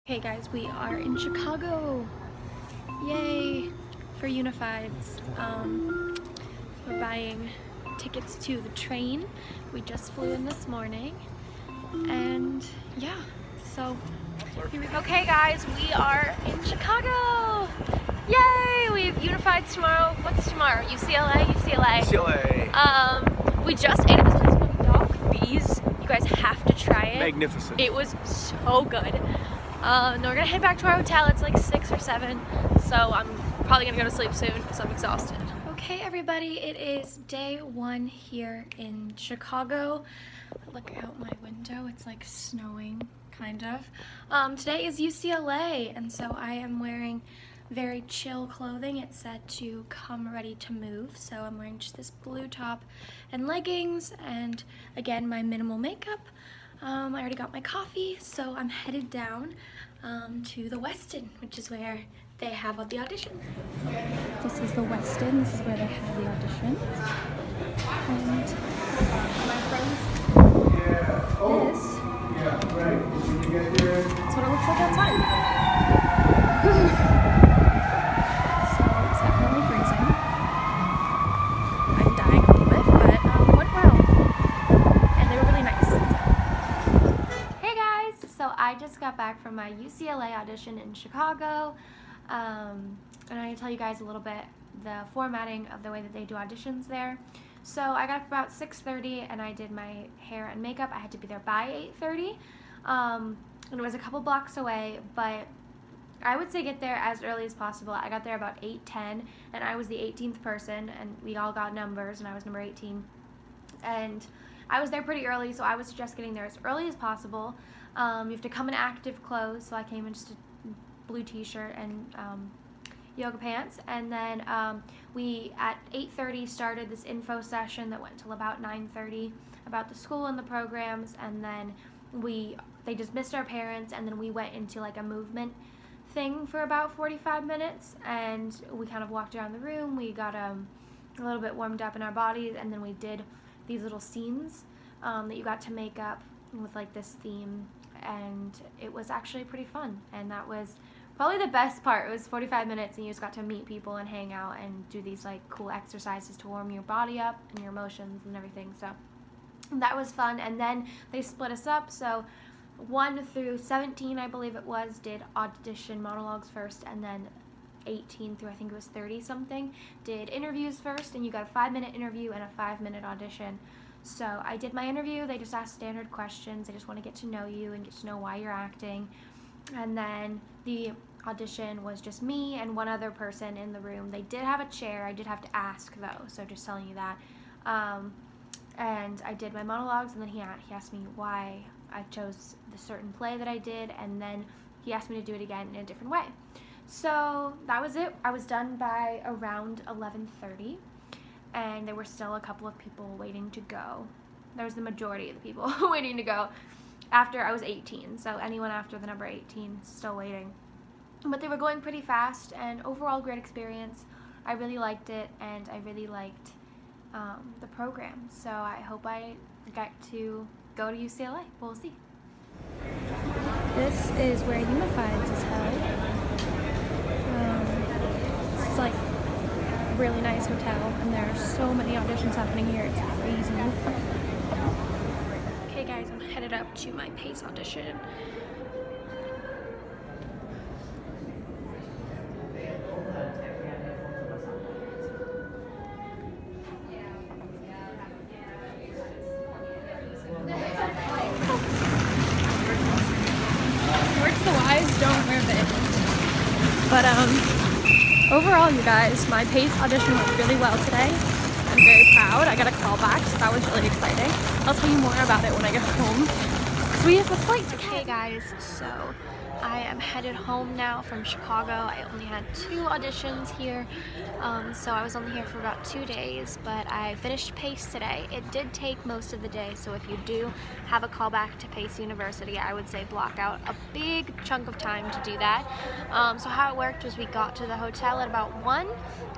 Hey guys, we are in Chicago. Yay for Unifieds. We're buying tickets to the train. We just flew in this morning, and yeah, so here we go. Okay guys, we are in Chicago. Yay! We have Unifieds tomorrow. What's tomorrow? UCLA? UCLA. UCLA. We just ate at this place called Doc B's. You guys have to try it. Magnificent. It was so good. No, we're gonna head back to our hotel. It's like 6 or 7, so I'm probably gonna go to sleep soon because I'm exhausted. Okay everybody, it is day 1 here in Chicago. Look out my window, it's like snowing, kind of. Today is UCLA, and so I am wearing very chill clothing. It's said to come ready to move, so I'm wearing just this blue top and leggings, and again, my minimal makeup. I already got my coffee, so I'm headed down to the Westin, which is where they have the audition. This is the Westin. This is where they have the auditions. And my friends, that's what it looks like outside. So it's definitely freezing. I'm dying a little bit, but went well. And they were really nice. Hey guys! So I just got back from my UCLA audition in Chicago. And I'm going to tell you guys a little bit the formatting of the way that they do auditions there. So I got up about 6:30 and I did my hair and makeup. I had to be there by 8:30. And it was a couple blocks away, but I would say get there as early as possible. I got there about 8:10 and I was the 18th person, and we all got numbers and I was number 18. And I was there pretty early, so I would suggest getting there as early as possible. You have to come in active clothes, so I came in just a blue t-shirt and yoga pants. And then we at 8:30 started this info session that went till about 9:30 about the school and the programs, and then they dismissed our parents, and then we went into like a movement thing for about 45 minutes, and we kind of walked around the room. We got a little bit warmed up in our bodies, and then we did these little scenes that you got to make up with like this theme, and it was actually pretty fun. And that was probably the best part. It was 45 minutes and you just got to meet people and hang out and do these like cool exercises to warm your body up and your emotions and everything. So that was fun. And then they split us up, so 1 through 17, I believe it was, did audition monologues first, and then 18 through I think it was 30 something did interviews first, and you got a 5-minute interview and a 5-minute audition. So I did my interview. They just asked standard questions. They just want to get to know you and get to know why you're acting. And then the audition was just me and one other person in the room. They did have a chair. I did have to ask though, so just telling you that. And I did my monologues, and then he asked me why I chose the certain play that I did, and then he asked me to do it again in a different way. So that was it. I was done by around 11:30, and there were still a couple of people waiting to go. There was the majority of the people waiting to go after I was 18, so anyone after the number 18 is still waiting. But they were going pretty fast, and overall great experience. I really liked it, and I really liked the program, so I hope I get to go to UCLA. We'll see. This is where Unifieds is held. It's like a really nice hotel, and there are so many auditions happening here. It's crazy. Okay guys, I'm headed up to my PACE audition. Words to the wise, don't wear it. But overall, you guys, my PACE audition went really well today. I'm very proud. I got a call back, so that was really exciting. I'll tell you more about it when I get home, because we have a flight to catch. Hey guys, so I am headed home now from Chicago. I only had 2 auditions here, so I was only here for about 2 days, but I finished PACE today. It did take most of the day, so if you do have a call back to PACE University, I would say block out a big chunk of time to do that. So how it worked was we got to the hotel at about 1,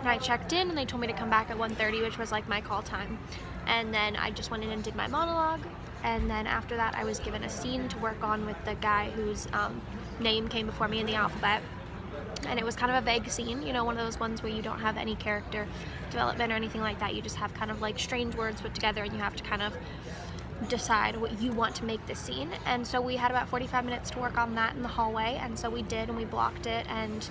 and I checked in, and they told me to come back at 1:30, which was like my call time. And then I just went in and did my monologue, and then after that I was given a scene to work on with the guy who's name came before me in the alphabet. And it was kind of a vague scene, you know, one of those ones where you don't have any character development or anything like that. You just have kind of like strange words put together and you have to kind of decide what you want to make this scene. And so we had about 45 minutes to work on that in the hallway, and so we did, and we blocked it, and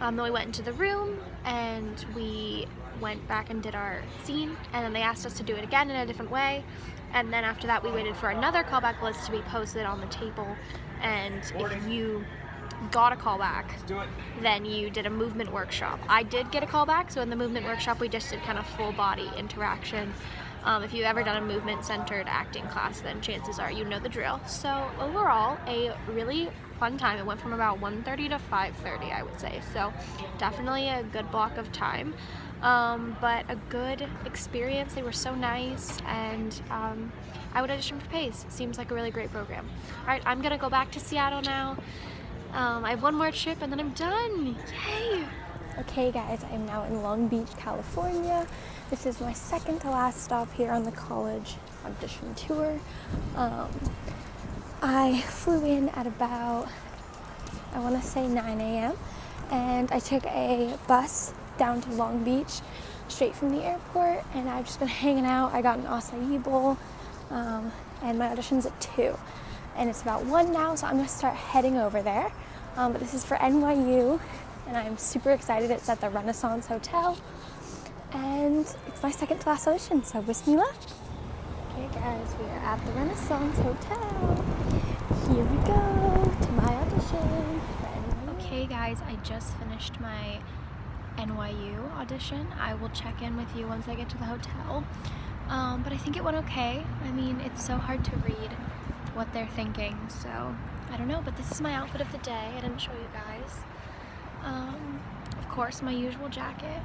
then we went into the room and we went back and did our scene, and then they asked us to do it again in a different way, and then after that we waited for another callback list to be posted on the table, and if you got a callback, then you did a movement workshop. I did get a callback, so in the movement workshop we just did kind of full body interaction. If you've ever done a movement-centered acting class, then chances are you know the drill. So overall, a really fun time. It went from about 1:30 to 5:30, I would say. So definitely a good block of time, but a good experience. They were so nice, and I would audition for PACE. Seems like a really great program. All right, I'm gonna go back to Seattle now. I have one more trip and then I'm done. Yay! Okay guys, I'm now in Long Beach, California. This is my second to last stop here on the college audition tour. I flew in at about, I want to say 9 a.m. and I took a bus down to Long Beach straight from the airport, and I've just been hanging out. I got an acai bowl, and my audition's at 2. And it's about 1 now, so I'm going to start heading over there. But this is for NYU, and I'm super excited. It's at the Renaissance Hotel, and it's my second to last audition, so wish me luck. Okay guys, we are at the Renaissance Hotel. Here we go to my audition for NYU. Okay guys, I just finished my NYU audition. I will check in with you once I get to the hotel. But I think it went okay. I mean, it's so hard to read what they're thinking, so I don't know, but this is my outfit of the day. I didn't show you guys. Of course, my usual jacket,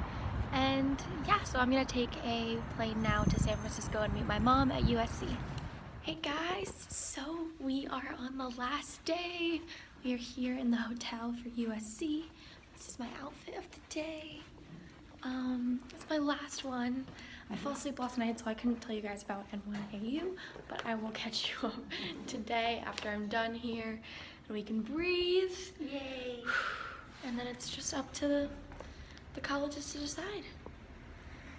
and yeah, so I'm gonna take a plane now to San Francisco and meet my mom at USC. Hey guys, so we are on the last day. We are here in the hotel for USC. This is my outfit of the day. It's my last one. I fell asleep last night, so I couldn't tell you guys about NYU, but I will catch you up today after I'm done here and we can breathe. Yay! And then it's just up to the colleges to decide.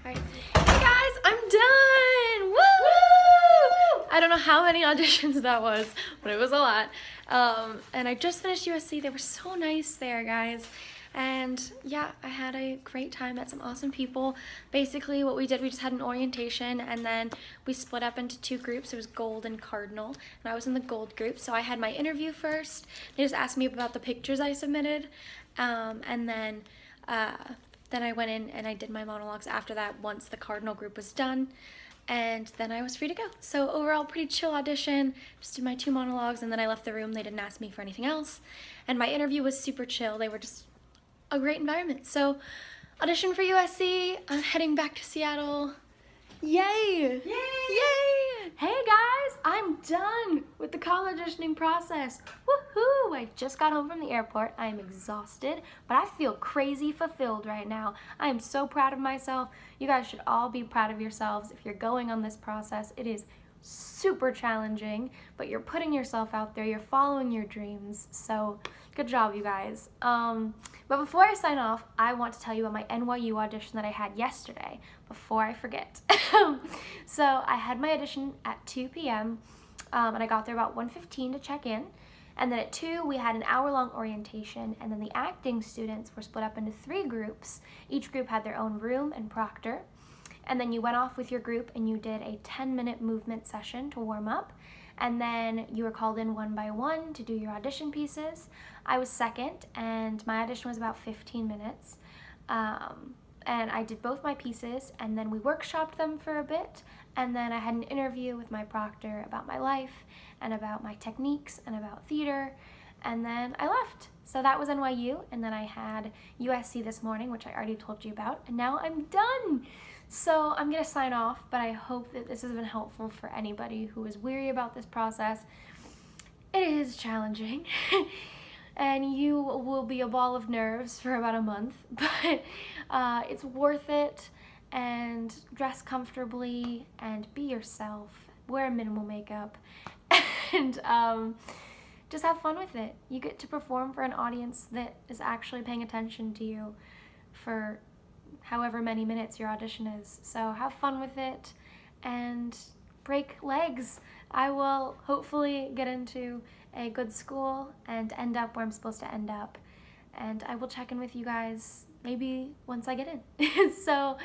All right, hey guys, I'm done! Woo! I don't know how many auditions that was, but it was a lot. And I just finished USC. They were so nice there, guys. And yeah, I had a great time, met some awesome people. Basically what we did, we just had an orientation, and then we split up into 2 groups. It was gold and cardinal, and I was in the gold group. So I had my interview first. They just asked me about the pictures I submitted, and then I went in and I did my monologues after that once the cardinal group was done, and then I was free to go. So overall, pretty chill audition. Just did my 2 monologues, and then I left the room. They didn't ask me for anything else, and my interview was super chill. They were just a great environment. So audition for USC. I'm heading back to Seattle. Yay! Yay! Yay! Hey guys, I'm done with the college auditioning process. Woohoo! I just got home from the airport. I am exhausted, but I feel crazy fulfilled right now. I am so proud of myself. You guys should all be proud of yourselves if you're going on this process. It is super challenging, but you're putting yourself out there. You're following your dreams. So good job, you guys. But before I sign off, I want to tell you about my NYU audition that I had yesterday, before I forget. So I had my audition at 2 p.m. And I got there about 1:15 to check in. And then at 2, we had an hour-long orientation, and then the acting students were split up into 3 groups. Each group had their own room and proctor. And then you went off with your group and you did a 10-minute movement session to warm up. And then you were called in one by one to do your audition pieces. I was second, and my audition was about 15 minutes. And I did both my pieces, and then we workshopped them for a bit, and then I had an interview with my proctor about my life, and about my techniques, and about theater, and then I left. So that was NYU, and then I had USC this morning, which I already told you about, and now I'm done. So I'm gonna sign off, but I hope that this has been helpful for anybody who is weary about this process. It is challenging, and you will be a ball of nerves for about a month, but it's worth it, and dress comfortably, and be yourself, wear minimal makeup, and just have fun with it. You get to perform for an audience that is actually paying attention to you for however many minutes your audition is. So have fun with it and break legs. I will hopefully get into a good school and end up where I'm supposed to end up. And I will check in with you guys maybe once I get in. So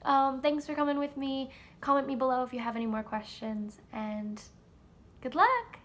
thanks for coming with me. Comment me below if you have any more questions, and good luck!